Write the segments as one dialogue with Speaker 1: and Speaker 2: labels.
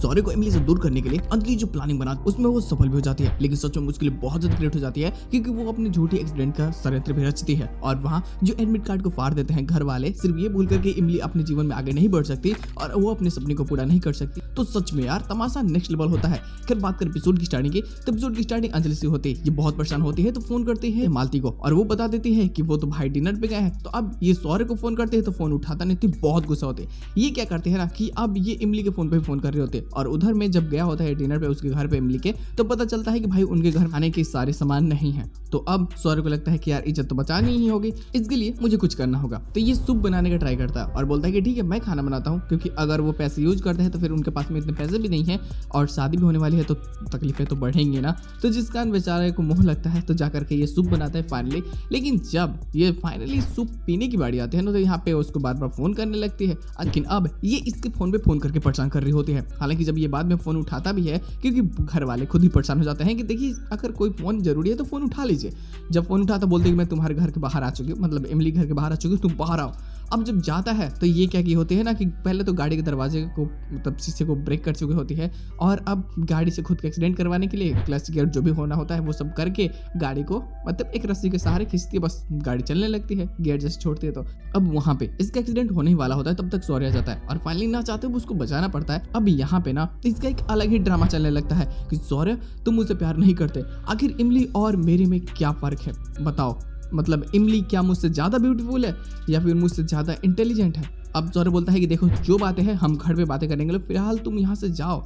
Speaker 1: सौर्य को इमली से दूर करने के लिए अंजलि जो प्लानिंग बना उसमें वो सफल भी हो जाती है, लेकिन सच में उसके लिए बहुत ज्यादा ग्रेट हो जाती है क्योंकि वो अपने झूठी एक्सीडेंट का षड्यंत्र भी रचती है और वहाँ जो एडमिट कार्ड को फाड़ देते हैं घर वाले, सिर्फ ये भूल करके इमली अपने जीवन में आगे नहीं बढ़ सकती और वो अपने सपने को पूरा नहीं कर सकती। तो सच में यार तमाशा नेक्स्ट लेवल होता है। फिर बात कर एपिसोड की स्टार्टिंग की, तो एपिसोड की स्टार्टिंग अंजलि से होती है। ये बहुत परेशान होती है तो फोन करती है मालती को और वो बता देती है कि वो तो भाई डिनर पे गए हैं। तो अब ये सौर्य को फोन करते हैं तो फोन उठाता नहीं, बहुत गुस्सा होते हैं। ये क्या करते हैं ना कि अब ये इमली के फोन पे फोन कर रहे होते हैं और उधर में जब गया होता है डिनर पे उसके घर पे इमली के, तो पता चलता है कि भाई उनके घर खाने के सारे सामान नहीं है। तो अब सौर्य को लगता है कि यार इज्जत तो बचानी ही होगी, इसके लिए मुझे कुछ करना होगा। तो ये सूप बनाने का ट्राई करता है और बोलता है कि ठीक है मैं खाना बनाता हूँ, क्योंकि अगर वो पैसे यूज करते हैं तो फिर उनके पास में इतने पैसे भी नहीं है और शादी भी होने वाली है तो तकलीफें तो बढ़ेंगी ना। तो जिस कारण बेचारे को मोह लगता है तो जाकर के ये सूप बनाता है फाइनली। लेकिन जब ये फाइनली सूप पीने की बारी आती है ना तो यहाँ पे उसको बार बार फोन करने लगती है, लेकिन अब ये इसके फोन पे फोन करके परेशान कर रही होती है। हालांकि जब ये बाद में फोन उठाता भी है क्योंकि घर वाले खुद ही परेशान हो जाते हैं कि देखिए अगर कोई फोन जरूरी है तो फोन उठा लीजिए। जब फोन उठाता बोलते कि मैं तुम्हारे घर के बाहर आ चुकी हूँ, मतलब इमली घर के बाहर आ चुकी हूँ, तुम बाहर आओ। अब जब जाता है तो ये क्या की होती है ना कि पहले तो गाड़ी के दरवाजे को मतलब शीशे को ब्रेक कर चुकी होती है और अब गाड़ी से खुद का एक्सीडेंट करवाने के लिए क्लच गियर जो भी होना होता है वो सब करके गाड़ी को मतलब एक रस्सी के सहारे खींचती है, बस गाड़ी चलने लगती है, गियर जैसे छोड़ती है। तो अब वहाँ पे इसका एक्सीडेंट होने ही वाला होता है, तब तक सौर्य आ जाता है और फाइनली ना चाहते हुए उसको बचाना पड़ता है। अब यहाँ पे ना इसका एक अलग ही ड्रामा चलने लगता है कि सौर्य तुम मुझसे प्यार नहीं करते, आखिर इमली और मेरे में क्या फर्क है बताओ, मतलब इमली क्या मुझसे ज़्यादा ब्यूटीफुल है या फिर मुझसे ज़्यादा इंटेलिजेंट है। अब सौर्य बोलता है कि देखो जो बातें हैं हम घर पे बातें करेंगे, फिलहाल तुम यहाँ से जाओ,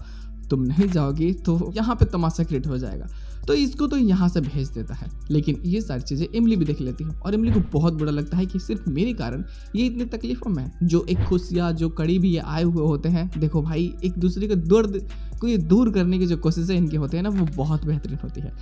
Speaker 1: तुम नहीं जाओगी तो यहाँ पे तमाशा क्रिएट हो जाएगा। तो इसको तो यहाँ से भेज देता है, लेकिन ये सारी चीज़ें इमली भी देख लेती है और इमली को बहुत बुरा लगता है कि सिर्फ मेरे कारण ये इतनी तकलीफों में जो एक खुशियाँ जो करीब ये आए हुए होते हैं। देखो भाई एक दूसरे के दर्द को ये दूर करने की जो कोशिशें इनकी होती है ना वो बहुत बेहतरीन होती है।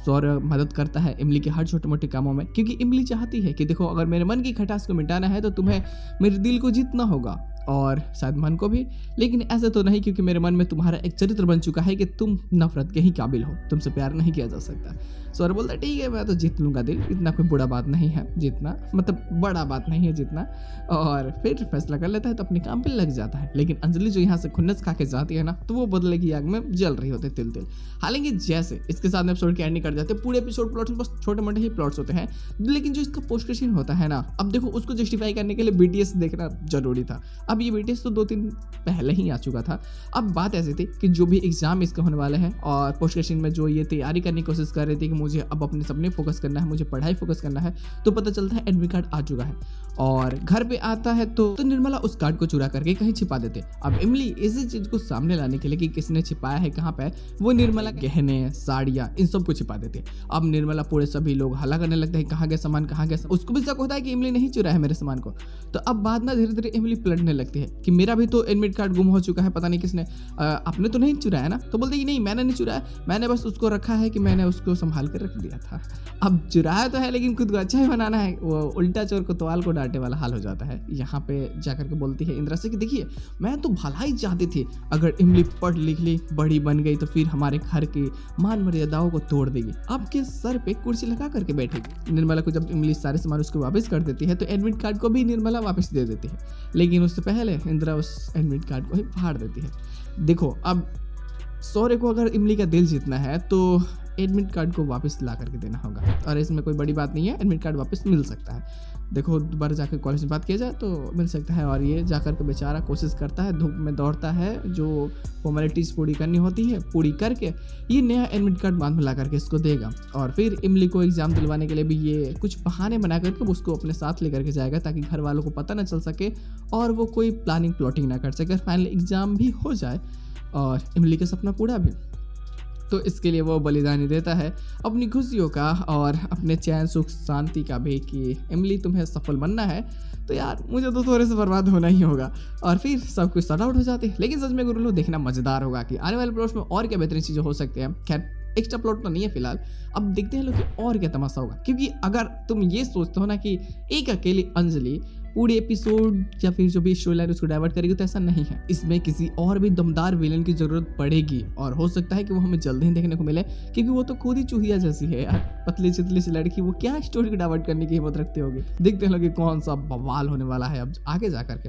Speaker 1: सौर्य मदद करता है इमली के हर छोटे मोटे कामों में, क्योंकि इमली चाहती है कि देखो अगर मेरे मन की खटास को मिटाना है तो तुम्हें मेरे दिल को जीतना होगा और शायद मन को भी, लेकिन ऐसा तो नहीं क्योंकि मेरे मन में तुम्हारा एक चरित्र बन चुका है कि तुम नफरत के ही काबिल हो, तुमसे प्यार नहीं किया जा सकता। सौर्य बोलता है ठीक है मैं तो जीत लूंगा दिल, इतना कोई बुरा बात नहीं है जीतना, मतलब बड़ा बात नहीं है जीतना, और फिर फैसला कर लेता है तो अपने काम पे लग जाता है। लेकिन अंजलि जो यहाँ से खुन्नस खा के जाती है ना तो वो बदले की आग में जल रही होती है तिल तिल। हालांकि जैसे इसके साथ एपिसोड की एंडिंग कर जाते हैं, पूरे एपिसोड प्लॉट्स में बस छोटे मोटे ही प्लॉट्स होते हैं, लेकिन जो इसका पोस्ट सीन होता है ना, अब देखो उसको जस्टिफाई करने के लिए बीटीएस देखना जरूरी था। अब ये बीटीएस तो 2 दिन पहले ही आ चुका था। अब बात ऐसी थी कि जो भी एग्जाम इसका होने वाले हैं और पोस्ट सीन में जो ये तैयारी करने की कोशिश कर रही थी कि मुझे अब अपने सपने फोकस करना है, मुझे पढ़ाई फोकस करना है, तो पता चलता है एडमिट कार्ड आ चुका है और घर पे आता है तो निर्मला उस कार्ड को चुरा करके कहीं छिपा देते। अब इमली इसी चीज को सामने लाने के लिए कि किसने छिपाया है कहाँ पे, वो निर्मला गहने साड़ियाँ इन सब को छिपा देते। अब निर्मला पूरे सभी लोग हल्ला करने लगते हैं कहाँ गया सामान, कहाँ गया। उसको भी शक होता है कि इमली नहीं चुराया है मेरे सामान को। तो अब बाद में धीरे धीरे इमली पलटने लगती है कि मेरा भी तो एडमिट कार्ड गुम हो चुका है, पता नहीं किसने, आपने तो नहीं चुराया ना। तो बोलते कि नहीं मैंने नहीं चुराया, मैंने बस उसको रखा है कि मैंने उसको संभाल कर रख दिया था। अब चुराया तो है लेकिन खुद को अच्छा ही बनाना है, वो उल्टा चोर को तवाल को डांटे वाला हाल हो जाता है। यहाँ पे जाकर के बोलती है इंदिरा से कि देखिए मैं तो भलाई चाहती थी, अगर इमली पढ़ लिख ली बड़ी बन गई तो फिर हमारे घर की मान मर्यादाओं को तोड़ देगी, आपके सर पे कुर्सी लगा करके बैठेगी। निर्मला को जब इमली सारे सामान उसको वापस कर देती है तो एडमिट कार्ड को भी निर्मला वापस दे देती है, लेकिन उससे पहले इंदिरा उस एडमिट कार्ड को ही फाड़ देती है। देखो अब सौर्य को अगर इमली का दिल जीतना है तो एडमिट कार्ड को वापस ला करके देना होगा और इसमें कोई बड़ी बात नहीं है, एडमिट कार्ड वापस मिल सकता है। देखो दोबारा जाकर कॉलेज में बात किया जाए तो मिल सकता है। और ये जाकर के बेचारा कोशिश करता है, धूप में दौड़ता है, जो फॉर्मेलिटीज़ पूरी करनी होती है पूरी करके ये नया एडमिट कार्ड बाद में ला करके इसको देगा और फिर इमली को एग्ज़ाम दिलवाने के लिए भी ये कुछ बहाने बना करके उसको अपने साथ लेकर के जाएगा ताकि घर वालों को पता ना चल सके और वो कोई प्लानिंग प्लॉटिंग ना कर सके, फाइनल एग्ज़ाम भी हो जाए और इमली का सपना पूरा भी। तो इसके लिए वो बलिदान देता है अपनी खुशियों का और अपने चैन सुख शांति का भी कि इमली तुम्हें सफल बनना है तो यार मुझे तो थोड़े से बर्बाद होना ही होगा। और फिर सब कुछ सॉर्ट आउट हो जाते हैं। लेकिन सच में गुरु लोग देखना मजेदार होगा कि आने वाले प्लॉट्स में और क्या बेहतरीन चीज़ें हो सकती हैं। खैर एक्स्ट्रा प्लॉट तो नहीं है फिलहाल, अब देखते हैं लोग कि और क्या तमाशा होगा, क्योंकि अगर तुम ये सोचते हो ना कि एक अकेली अंजलि पूरे एपिसोड या फिर जो भी स्टोरी लाइन उसको डाइवर्ट करेगी, तो ऐसा नहीं है। इसमें किसी और भी दमदार विलन की जरूरत पड़ेगी और हो सकता है कि वो हमें जल्दी ही देखने को मिले, क्योंकि वो तो खुद ही चूहिया जैसी है यार, पतली चितली सी लड़की, वो क्या स्टोरी को डाइवर्ट करने की हिम्मत रखती होगी। देखते हैं लोग कि कौन सा बवाल होने वाला है अब आगे जा करके।